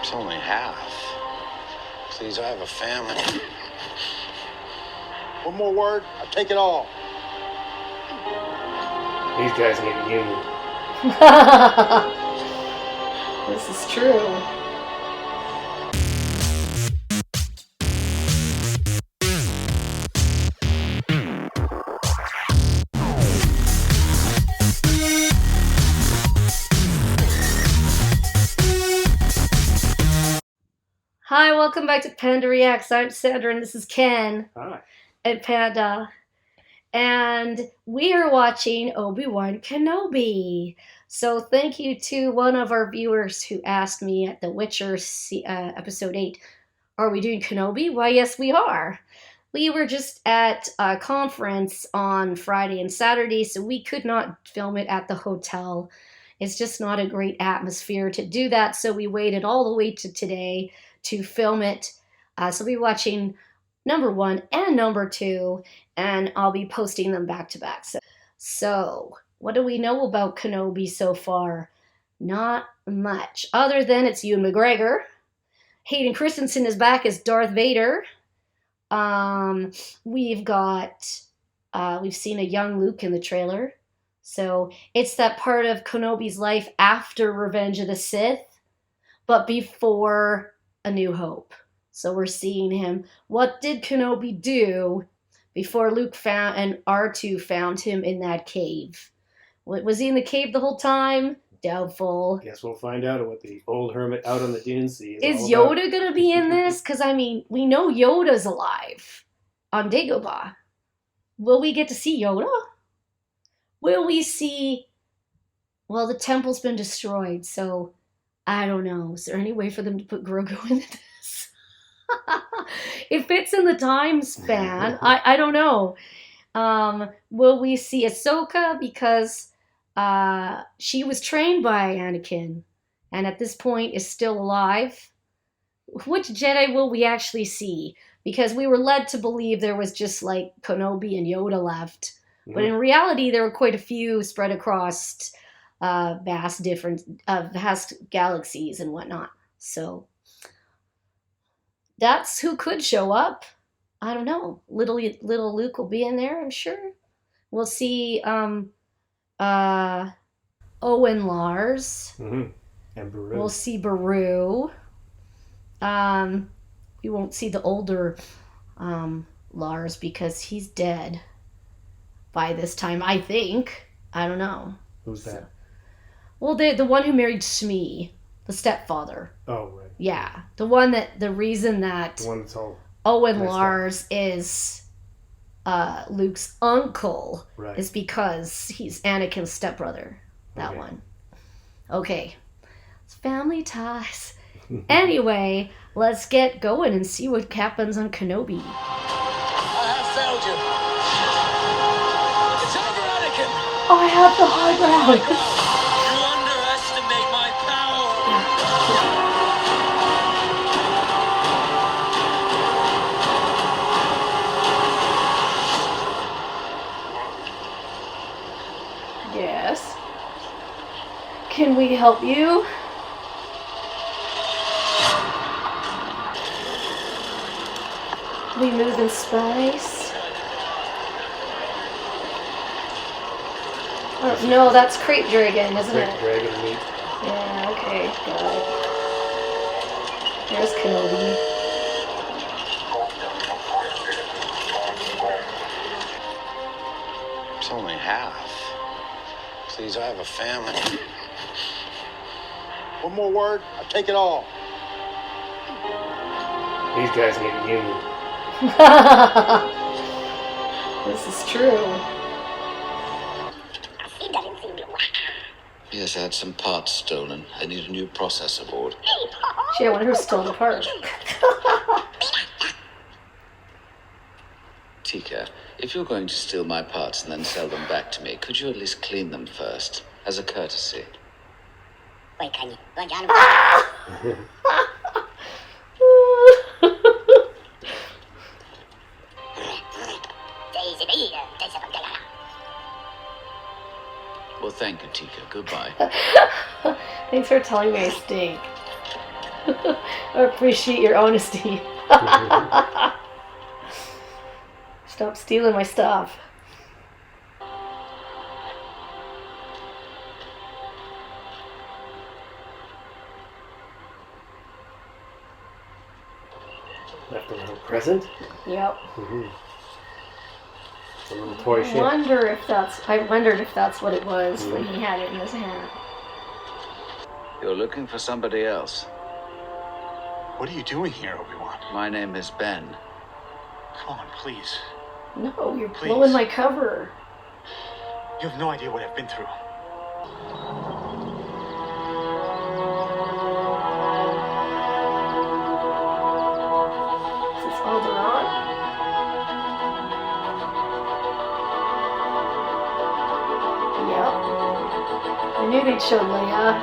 It's only half. Please, I have a family. One more word, I'll take it all. These guys need a union. This is true. Hi, welcome back to Panda Reacts. I'm Sandra and this is Ken. Hi. And Panda. And we are watching Obi-Wan Kenobi. So thank you to one of our viewers who asked me at The Witcher episode 8, are we doing Kenobi? Why, yes, we are. We were just at a conference on Friday and Saturday, so we could not film it at the hotel. It's just not a great atmosphere to do that, so we waited all the way to today to film it. So we'll be watching number 1 and number 2, and I'll be posting them back to back. So what do we know about Kenobi so far? Not much, other than it's Ewan McGregor. Hayden Christensen is back as Darth Vader. We've seen a young Luke in the trailer. So it's that part of Kenobi's life after Revenge of the Sith, but before A New Hope. So we're seeing him. What did Kenobi do before Luke found and R2 found him in that cave? Was he in the cave the whole time? Doubtful. Guess we'll find out what the old hermit out on the dunes sees. Is Yoda going to be in this? Because, I mean, we know Yoda's alive on Dagobah. Will we get to see Yoda? Will we see... Well, the temple's been destroyed, so I don't know. Is there any way for them to put Grogu in this? It fits in the time span. I don't know. Will we see Ahsoka? Because she was trained by Anakin and at this point is still alive. Which Jedi will we actually see? Because we were led to believe there was just like Kenobi and Yoda left. But in reality, there were quite a few spread across vast galaxies and whatnot. So that's who could show up. I don't know. Little Luke will be in there, I'm sure. We'll see Owen Lars. Mm-hmm. And Beru. We'll see Beru. We won't see the older Lars because he's dead by this time, I think. I don't know. Who's that? Well, the one who married Shmi, the stepfather. Oh, right. Yeah, the reason that The one that's all Owen Lars is Luke's uncle is because he's Anakin's stepbrother. That one. Okay. It's family ties. Anyway, let's get going and see what happens on Kenobi. I have failed you. It's over, Anakin. Oh, I have the high ground. You underestimate my power. Yes. Can we help you? We move in space. Oh, no, that's Crate Dragon, isn't it? Dragon meat. Yeah, okay, got it. There's Kenobi. It's only half. Please, I have a family. One more word, I'll take it all. These guys need a union. This is true. Yes, I had some parts stolen. I need a new processor board. Gee, I wonder who stole the part. Tika, if you're going to steal my parts and then sell them back to me, could you at least clean them first, as a courtesy? Well, thank you, Tika. Goodbye. Thanks for telling me I stink. I appreciate your honesty. Stop stealing my stuff. Left a little present. Yep. Mm-hmm. A little toy ship. I wondered if that's what it was when he had it in his hand. You're looking for somebody else. What are you doing here, Obi-Wan? My name is Ben. Come on, please. No, you're Please. blowing my cover. You have no idea what I've been through. Is this Alderaan? Yep. I knew they'd show Leia.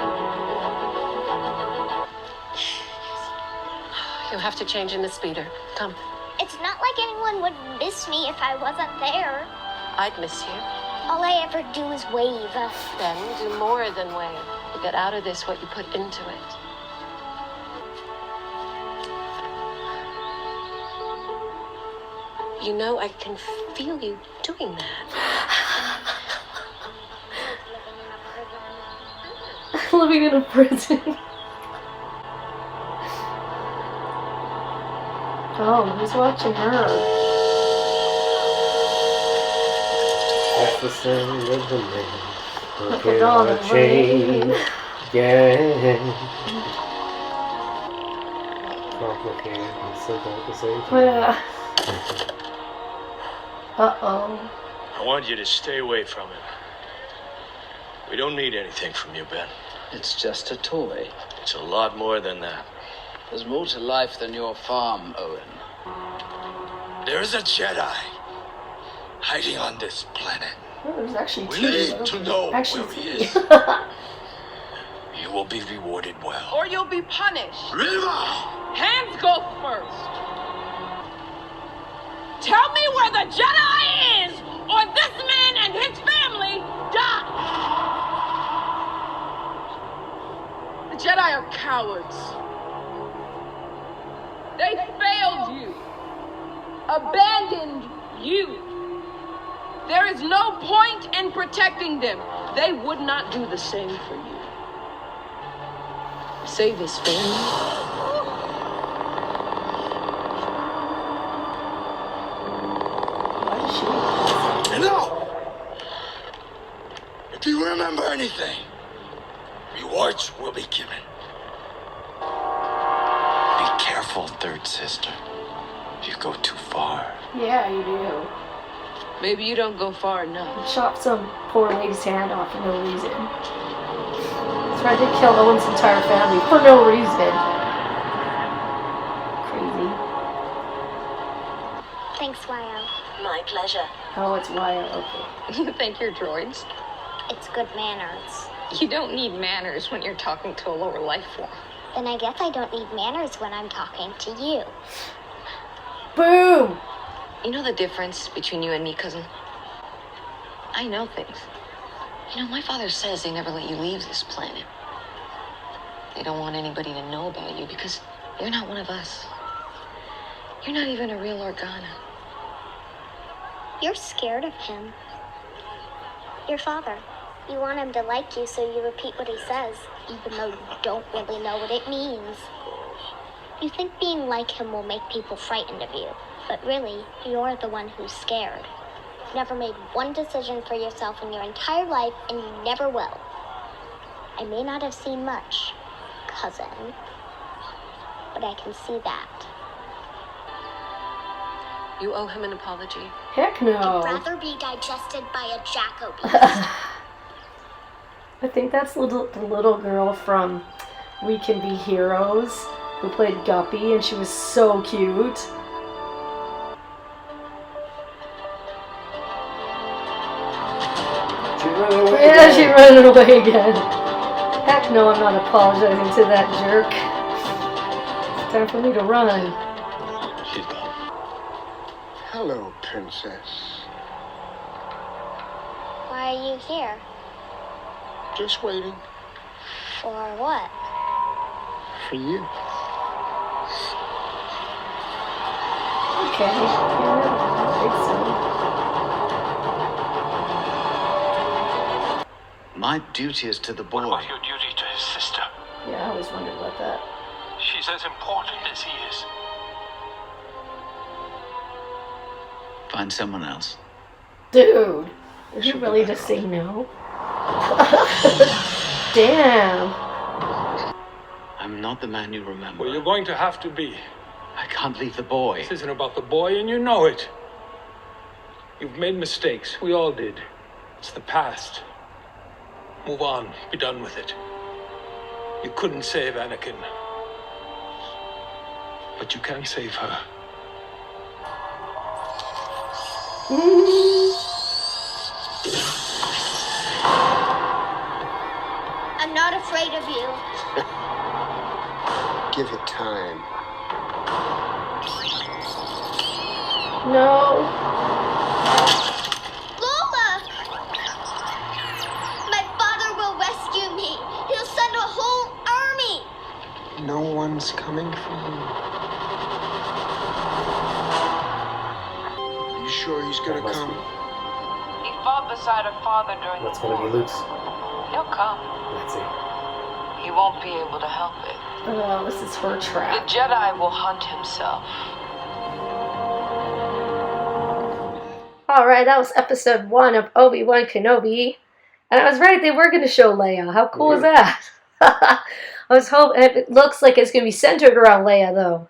You'll have to change in the speeder. Come. It's not like anyone would miss me if I wasn't there. I'd miss you. All I ever do is wave. Then do more than wave. You get out of this what you put into it. You know, I can feel you doing that. Living in a prison. Oh, who's watching her? That's the sound of the man. Look Looking at all on the a chain. Yeah. Complicated and simple at the same time. Yeah. Uh-oh. I want you to stay away from him. We don't need anything from you, Ben. It's just a toy. It's a lot more than that. There's more to life than your farm, Owen. There's a Jedi hiding on this planet. Oh, there's actually We two. need to know Actually, where he three. is. You will be rewarded well. Or you'll be punished. Riva! Hands go first. Tell me where the Jedi is, or this man and his family die. The Jedi are cowards. They failed you, abandoned you. There is no point in protecting them. They would not do the same for you. Save his family. No! If you remember anything, rewards will be given. Be careful, third sister. You go too far. Yeah, you do. Maybe you don't go far enough. Chop some poor lady's hand off for no reason. Tried to kill Owen's entire family for no reason. Crazy. Thanks, Wyo. My pleasure. Oh, it's Wyo. Okay. You think you're droids? It's good manners. You don't need manners when you're talking to a lower life form. Then I guess I don't need manners when I'm talking to you. Boom! You know the difference between you and me, cousin? I know things. You know, my father says they never let you leave this planet. They don't want anybody to know about you because you're not one of us. You're not even a real Organa. You're scared of him. Your father. You want him to like you, so you repeat what he says, even though you don't really know what it means. You think being like him will make people frightened of you, but really, you're the one who's scared. You've never made one decision for yourself in your entire life, and you never will. I may not have seen much, cousin, but I can see that. You owe him an apology. Heck no. I'd rather be digested by a Jacoby. I think that's the little girl from We Can Be Heroes who played Guppy, and she was so cute. She's running away. Yeah, she ran away again. Heck no, I'm not apologizing to that jerk. It's time for me to run. She's gone. Hello, princess. Why are you here? Just waiting. For what? for you. Okay. Yeah, I think so. My duty is to the boy. What about your duty to his sister? Yeah, I always wondered about that. She's as important as he is. Find someone else. Dude, did you really just say no? Damn. I'm not the man you remember. Well, you're going to have to be. I can't leave the boy. This isn't about the boy, and you know it. You've made mistakes. We all did. It's the past. Move on. Be done with it. You couldn't save Anakin. But you can save her. I'm not afraid of you. Give it time. No. Lola! My father will rescue me. He'll send a whole army. No one's coming for you. You sure he's gonna That must come? He fought beside her father during That's the gonna war. be Luke's. He'll come. That's it. He won't be able to help it. Oh, this is her The trap. Jedi will hunt himself. Alright, that was episode 1 of Obi-Wan Kenobi. And I was right, they were going to show Leia. How cool is that? I was hoping, it looks like it's going to be centered around Leia, though.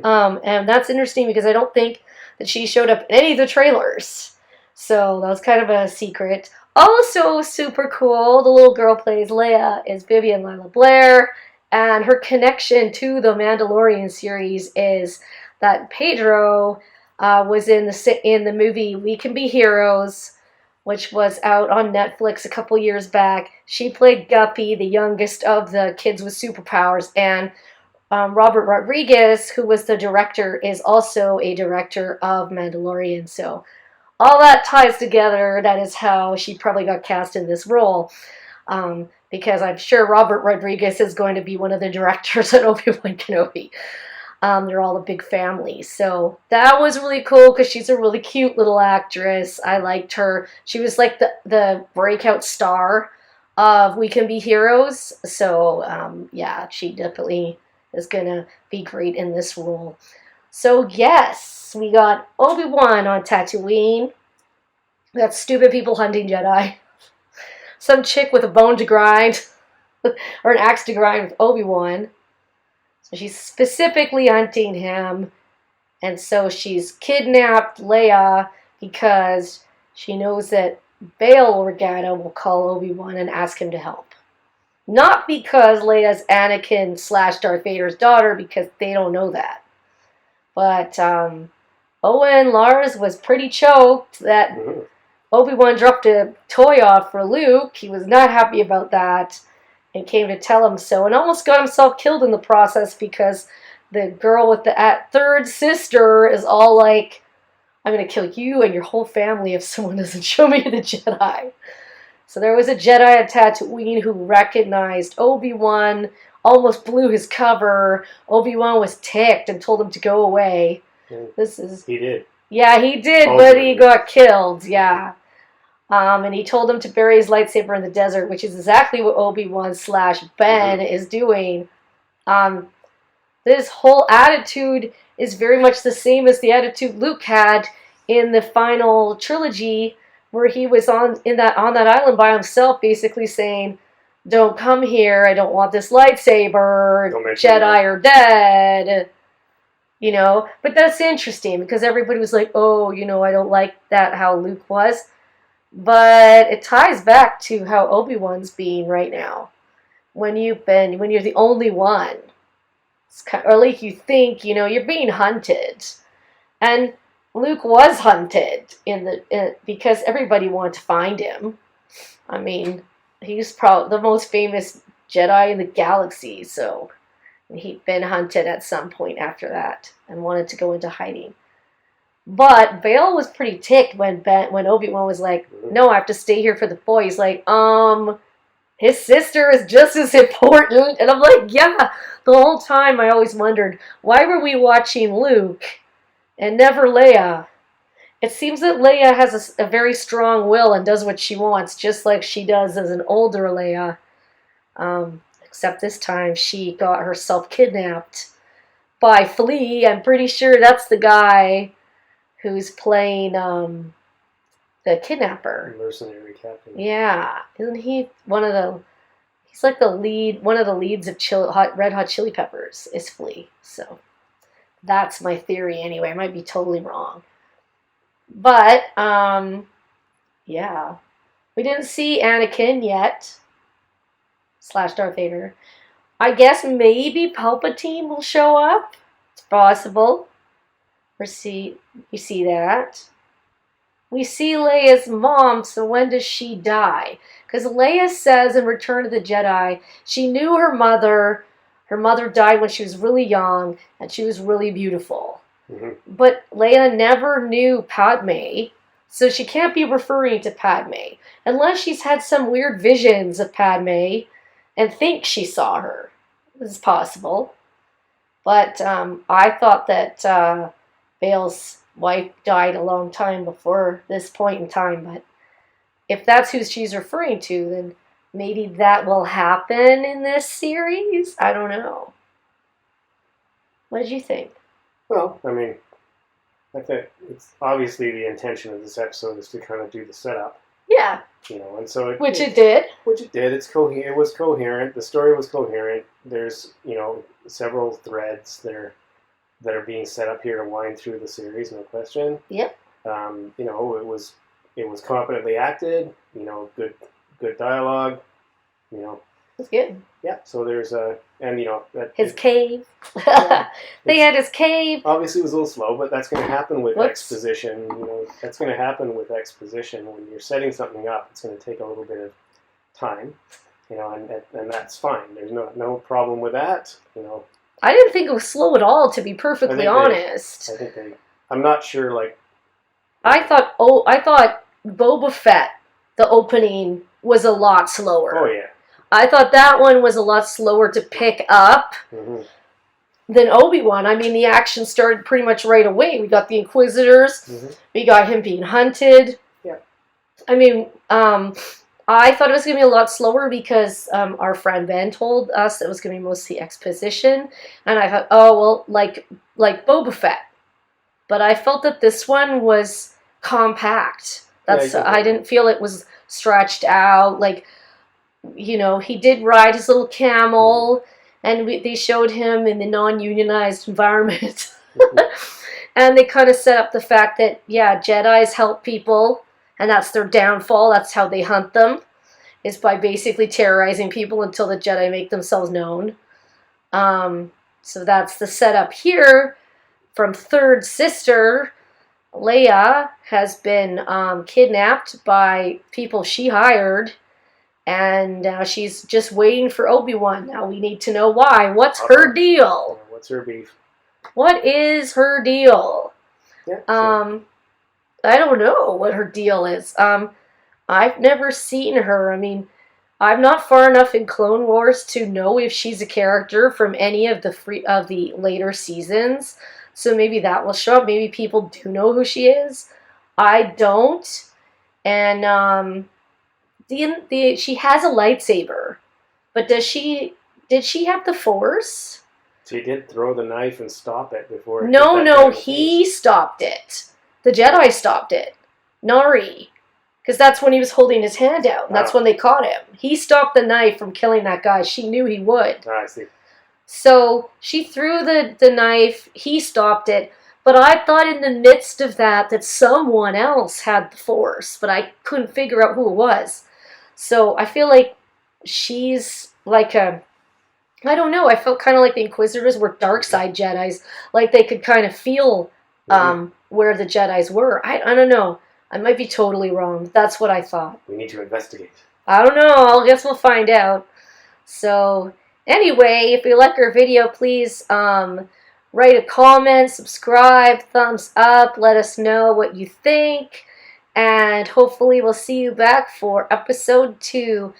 And that's interesting because I don't think that she showed up in any of the trailers. So that was kind of a secret. Also super cool, the little girl plays Leia is Vivian Lila Blair. And her connection to the Mandalorian series is that Pedro was in the movie We Can Be Heroes, which was out on Netflix a couple years back. She played Guppy, the youngest of the kids with superpowers, and Robert Rodriguez, who was the director, is also a director of Mandalorian. So all that ties together. That is how she probably got cast in this role. Because I'm sure Robert Rodriguez is going to be one of the directors at Obi-Wan Kenobi. They're all a big family. So that was really cool because she's a really cute little actress. I liked her. She was like the breakout star of We Can Be Heroes. So yeah, she definitely is going to be great in this role. So yes, we got Obi-Wan on Tatooine. We got stupid people hunting Jedi. Some chick with a bone to grind, or an axe to grind with Obi-Wan. So she's specifically hunting him, and so she's kidnapped Leia because she knows that Bail Organa will call Obi-Wan and ask him to help. Not because Leia's Anakin / Darth Vader's daughter, because they don't know that. But Owen Lars was pretty choked that Obi-Wan dropped a toy off for Luke. He was not happy about that and came to tell him so, and almost got himself killed in the process because the girl with the third sister is all like, I'm going to kill you and your whole family if someone doesn't show me the Jedi. So there was a Jedi at Tatooine who recognized Obi-Wan, almost blew his cover. Obi-Wan was ticked and told him to go away. He did. Yeah, he did, but he got killed, yeah. And he told him to bury his lightsaber in the desert, which is exactly what Obi-Wan / Ben is doing. This whole attitude is very much the same as the attitude Luke had in the final trilogy, where he was on that island by himself, basically saying, "Don't come here, I don't want this lightsaber, Jedi are dead." You know, but that's interesting because everybody was like, "Oh, you know, I don't like that how Luke was." But it ties back to how Obi-Wan's being right now. When you're the only one, it's kind of, or like you think, you know, you're being hunted. And Luke was hunted because everybody wanted to find him. I mean, he's probably the most famous Jedi in the galaxy, so he'd been hunted at some point after that and wanted to go into hiding. But Bail was pretty ticked when Obi-Wan was like, "No, I have to stay here for the boy." He's like, his sister is just as important. And I'm like, yeah. The whole time I always wondered, why were we watching Luke and never Leia? It seems that Leia has a very strong will and does what she wants, just like she does as an older Leia. Except this time she got herself kidnapped by Flea. I'm pretty sure that's the guy who's playing the kidnapper. Mercenary captain. Yeah, isn't he one of the? He's like the lead, one of the leads of Red Hot Chili Peppers is Flea. So that's my theory anyway. I might be totally wrong. But, yeah. We didn't see Anakin yet. / Darth Vader. I guess maybe Palpatine will show up. It's possible. We see that. We see Leia's mom, so when does she die? Because Leia says in Return of the Jedi, she knew her mother. Her mother died when she was really young, and she was really beautiful. Mm-hmm. But Leia never knew Padme, so she can't be referring to Padme. Unless she's had some weird visions of Padme and thinks she saw her. This is possible. But I thought that Bale's wife died a long time before this point in time. But if that's who she's referring to, then maybe that will happen in this series? I don't know. What did you think? Well, I mean, I think it's obviously the intention of this episode is to kind of do the setup. Yeah. You know, and so which it did. Which it did. It was coherent. The story was coherent. There's, you know, several threads that are being set up here to wind through the series, no question. Yep. You know, it was competently acted. You know, good dialogue. You know. It's good. Yeah. So there's and you know his cave. They had his cave. Obviously, it was a little slow, but that's going to happen with exposition. You know, that's going to happen with exposition when you're setting something up. It's going to take a little bit of time. You know, and that's fine. There's no problem with that. You know. I didn't think it was slow at all, to be perfectly honest. I'm not sure. Like, I thought Boba Fett, the opening was a lot slower. Oh yeah. I thought that one was a lot slower to pick up than Obi-Wan. I mean, the action started pretty much right away. We got the Inquisitors. We got him being hunted. Yeah. I mean, I thought it was going to be a lot slower because our friend Ben told us it was going to be mostly exposition. And I thought, oh, well, like Boba Fett. But I felt that this one was compact. I didn't feel it was stretched out. Like, you know, he did ride his little camel, and they showed him in the non-unionized environment. And they kind of set up the fact that, yeah, Jedis help people, and that's their downfall. That's how they hunt them, is by basically terrorizing people until the Jedi make themselves known. So that's the setup here. From third sister, Leia has been kidnapped by people she hired. And now she's just waiting for Obi-Wan. Now we need to know why. What's her deal? What's her beef? What is her deal? Yeah, I don't know what her deal is. I've never seen her. I mean, I'm not far enough in Clone Wars to know if she's a character from any of the later seasons. So maybe that will show up. Maybe people do know who she is. I don't. And she has a lightsaber, but did she have the Force? She did throw the knife and stop it before. No, he stopped it. The Jedi stopped it. Nari, because that's when he was holding his hand out, and that's when they caught him. He stopped the knife from killing that guy. She knew he would. I see. So she threw the knife. He stopped it. But I thought in the midst of that someone else had the Force, but I couldn't figure out who it was. So I feel like she's like I don't know, I felt kind of like the Inquisitors were dark side Jedis. Like they could kind of feel where the Jedis were. I don't know. I might be totally wrong. That's what I thought. We need to investigate. I don't know. I guess we'll find out. So anyway, if you like our video, please write a comment, subscribe, thumbs up, let us know what you think. And hopefully we'll see you back for episode 2